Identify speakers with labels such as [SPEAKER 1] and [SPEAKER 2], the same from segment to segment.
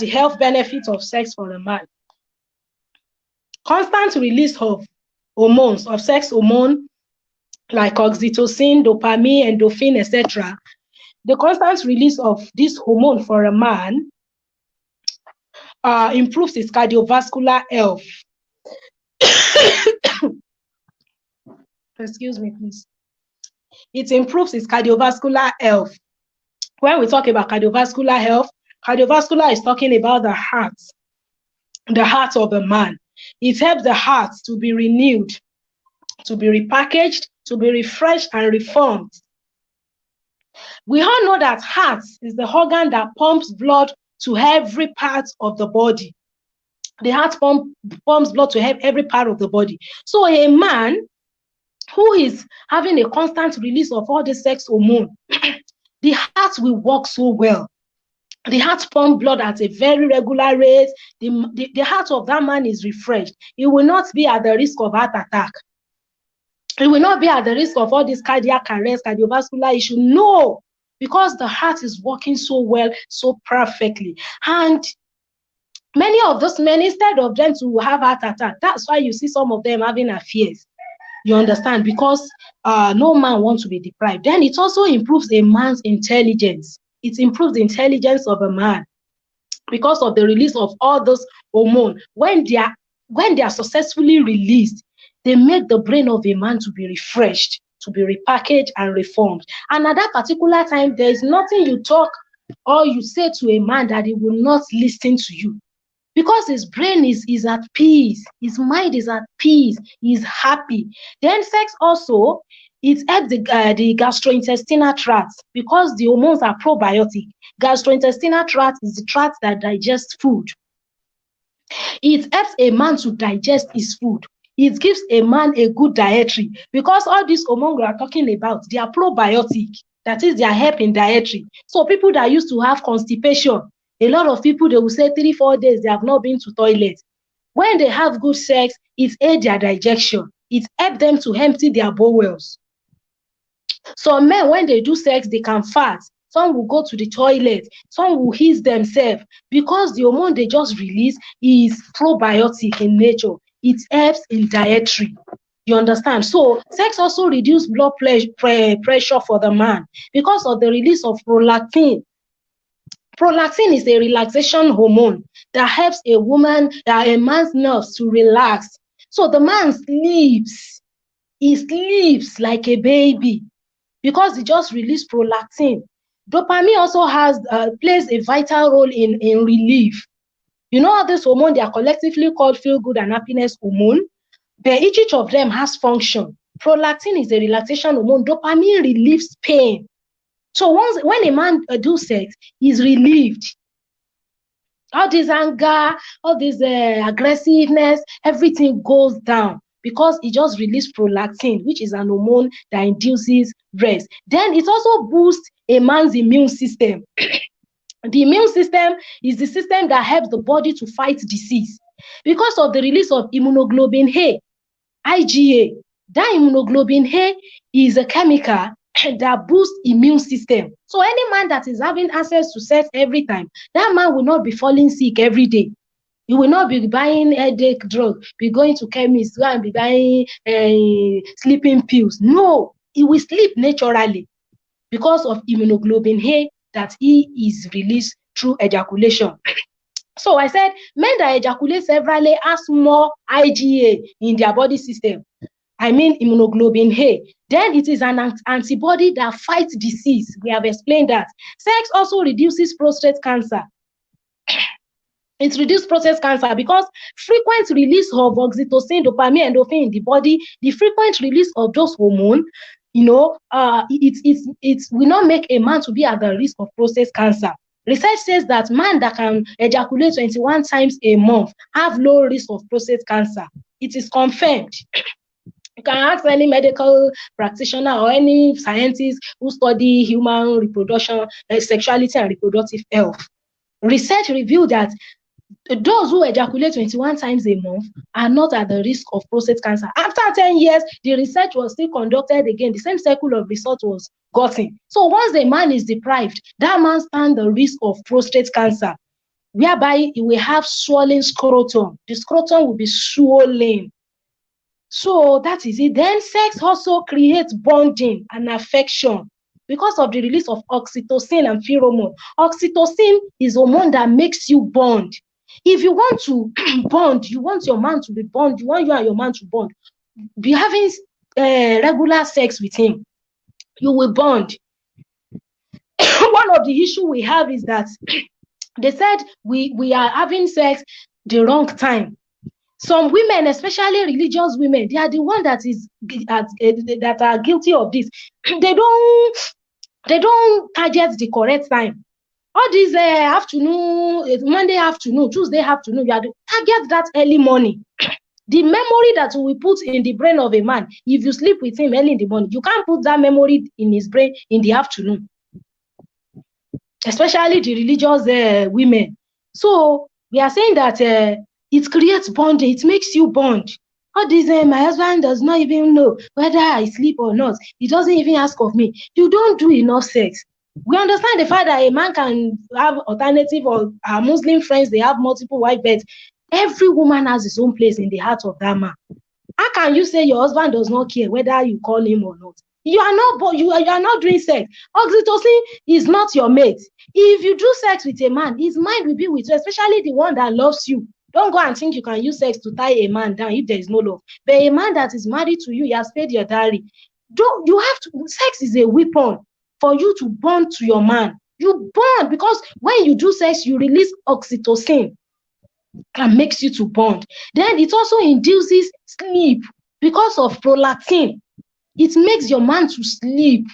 [SPEAKER 1] the health benefits of sex for a man. Constant release of hormones, of sex hormone, like oxytocin, dopamine, endorphin, etc. The constant release of this hormone for a man improves his cardiovascular health. Excuse me, please. It improves his cardiovascular health. When we talk about cardiovascular health, cardiovascular is talking about the heart of a man. It helps the heart to be renewed, to be repackaged, to be refreshed and reformed. We all know that heart is the organ that pumps blood to every part of the body. The heart pumps blood to every part of the body. So a man who is having a constant release of all the sex hormone, the heart will work so well. The heart pumps blood at a very regular rate. The heart of that man is refreshed. He will not be at the risk of heart attack. He will not be at the risk of all these cardiac arrest, cardiovascular issue. No, because the heart is working so well, so perfectly. And many of those men, instead of them to have heart attack, that's why you see some of them having affairs. You understand? Because no man wants to be deprived. Then it also improves a man's intelligence. It improves the intelligence of a man because of the release of all those hormones. When they are successfully released, they make the brain of a man to be refreshed, to be repackaged and reformed. And at that particular time, there is nothing you talk or you say to a man that he will not listen to you. Because his brain is at peace, his mind is at peace, he's happy. Then sex also, it helps the gastrointestinal tract because the hormones are probiotic. Gastrointestinal tract is the tract that digests food. It helps a man to digest his food. It gives a man a good dietary because all these hormones we are talking about, they are probiotic. That is, they are help in dietary. So people that used to have constipation, a lot of people, they will say 3-4 days they have not been to toilet. When they have good sex, it aids their digestion. It helps them to empty their bowels. Some men, when they do sex, they can fast. Some will go to the toilet. Some will ease themselves because the hormone they just release is probiotic in nature. It helps in dietary. You understand? So sex also reduces blood pressure for the man because of the release of prolactin. Prolactin is a relaxation hormone that helps a man's nerves to relax. So the man sleeps. He sleeps like a baby because he just released prolactin. Dopamine also plays a vital role in relief. You know how this hormone, they are collectively called feel good and happiness hormone, but each of them has function. Prolactin is a relaxation hormone. Dopamine relieves pain. So when a man does sex, he's relieved. All this anger, all this aggressiveness, everything goes down because it just released prolactin, which is an hormone that induces rest. Then it also boosts a man's immune system. The immune system is the system that helps the body to fight disease because of the release of immunoglobulin A, IgA. That immunoglobulin A is a chemical that boosts immune system. So any man that is having access to sex every time, that man will not be falling sick every day. He will not be buying headache drug, be going to chemist, go and be buying sleeping pills. No, he will sleep naturally because of immunoglobulin A that he is released through ejaculation. So I said men that ejaculate severally has more IgA in their body system. I mean immunoglobulin A. Then it is an antibody that fights disease. We have explained that. Sex also reduces prostate cancer. It reduces prostate cancer because frequent release of oxytocin, dopamine, endorphin in the body, the frequent release of those hormones, it will not make a man to be at the risk of prostate cancer. Research says that men that can ejaculate 21 times a month have low risk of prostate cancer. It is confirmed. You can ask any medical practitioner or any scientist who study human reproduction, sexuality and reproductive health. Research revealed that those who ejaculate 21 times a month are not at the risk of prostate cancer. After 10 years, the research was still conducted again. The same cycle of research was gotten. So once a man is deprived, that man stands the risk of prostate cancer. whereby you will have swollen scrotum. The scrotum will be swollen. So that is it. Then sex also creates bonding and affection because of the release of oxytocin and pheromone. Oxytocin is a hormone that makes you bond. If you want to bond, you want your man to be bond, you want you and your man to bond, be having regular sex with him, you will bond. One of the issue we have is that they said we are having sex the wrong time. Some women, especially religious women, they are the one that are guilty of this. They don't target the correct time. All these afternoon, Monday afternoon, Tuesday afternoon, you have to target that early morning. The memory that we put in the brain of a man, if you sleep with him early in the morning, you can't put that memory in his brain in the afternoon. Especially the religious women. So we are saying that it creates bonding, it makes you bond. All this, my husband does not even know whether I sleep or not. He doesn't even ask of me. You don't do enough sex. We understand the fact that a man can have alternative, or our Muslim friends, they have multiple wife beds. Every woman has his own place in the heart of that man. How can you say your husband does not care whether you call him or not? You are not doing sex. Oxytocin is not your mate. If you do sex with a man, his mind will be with you, especially the one that loves you. Don't go and think you can use sex to tie a man down if there is no love. But a man that is married to you, he has paid your dowry. Sex is a weapon for you to bond to your man. You bond because when you do sex, you release oxytocin and makes you to bond. Then it also induces sleep because of prolactin. It makes your man to sleep.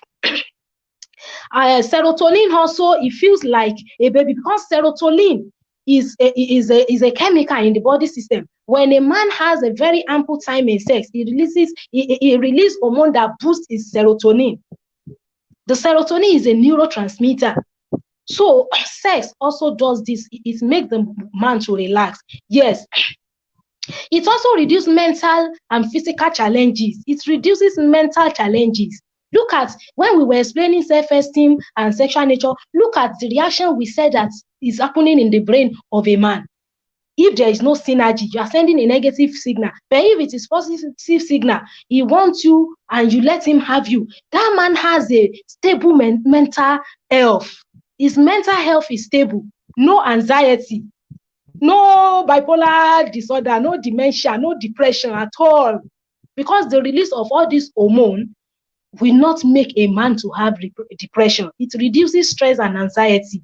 [SPEAKER 1] Serotonin also, it feels like a baby because serotonin is a chemical in the body system. When a man has a very ample time in sex, he releases hormone that boosts his serotonin. The serotonin is a neurotransmitter. So sex also does this. It makes the man to relax. Yes. It also reduces mental and physical challenges. It reduces mental challenges. Look at when we were explaining self-esteem and sexual nature, look at the reaction we said that is happening in the brain of a man. If there is no synergy, you are sending a negative signal. But if it is positive signal, he wants you and you let him have you. That man has a stable mental health. His mental health is stable. No anxiety, no bipolar disorder, no dementia, no depression at all. Because the release of all this hormone will not make a man to have depression. It reduces stress and anxiety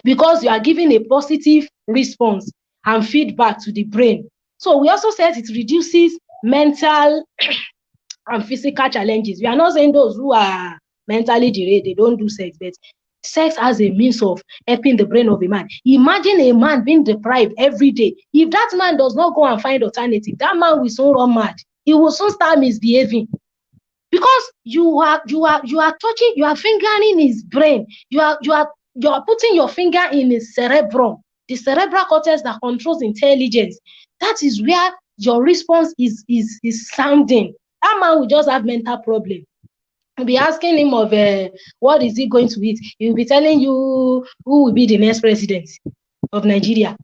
[SPEAKER 1] because you are giving a positive response and feedback to the brain. So we also said it reduces mental and physical challenges. We are not saying those who are mentally derailed, they don't do sex, but sex as a means of helping the brain of a man. Imagine a man being deprived every day. If that man does not go and find alternative, that man will soon run mad. He will soon start misbehaving. Because you are touching, you are fingering his brain. You are putting your finger in his cerebrum, the cerebral cortex that controls intelligence. That is where your response is sounding. That man will just have mental problem. You'll be asking him of what is he going to eat. He will be telling you who will be the next president of Nigeria.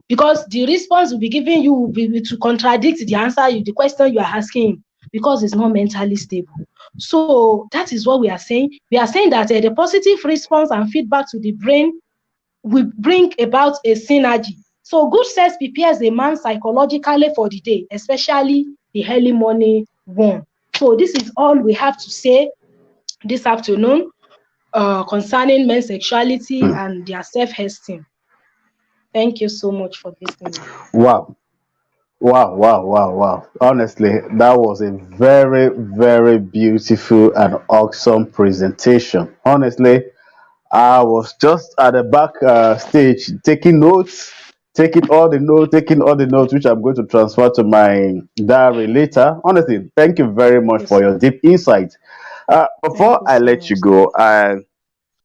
[SPEAKER 1] Because the response will be giving you will be to contradict the answer, the question you are asking him, because it's not mentally stable. So that is what we are saying. We are saying that the positive response and feedback to the brain will bring about a synergy. So good sex prepares a man psychologically for the day, especially the early morning one. So this is all we have to say this afternoon concerning men's sexuality and their self-esteem. Thank you so much for listening.
[SPEAKER 2] Wow. Wow. Honestly, that was a very, very beautiful and awesome presentation. Honestly, I was just at the back stage taking notes, taking all the notes, which I'm going to transfer to my diary later. Honestly, thank you very
[SPEAKER 1] Thank
[SPEAKER 2] much
[SPEAKER 1] you
[SPEAKER 2] for
[SPEAKER 1] so
[SPEAKER 2] your
[SPEAKER 1] much.
[SPEAKER 2] deep insight.
[SPEAKER 1] Thank
[SPEAKER 2] Before
[SPEAKER 1] you
[SPEAKER 2] I
[SPEAKER 1] so
[SPEAKER 2] let you
[SPEAKER 1] much.
[SPEAKER 2] go,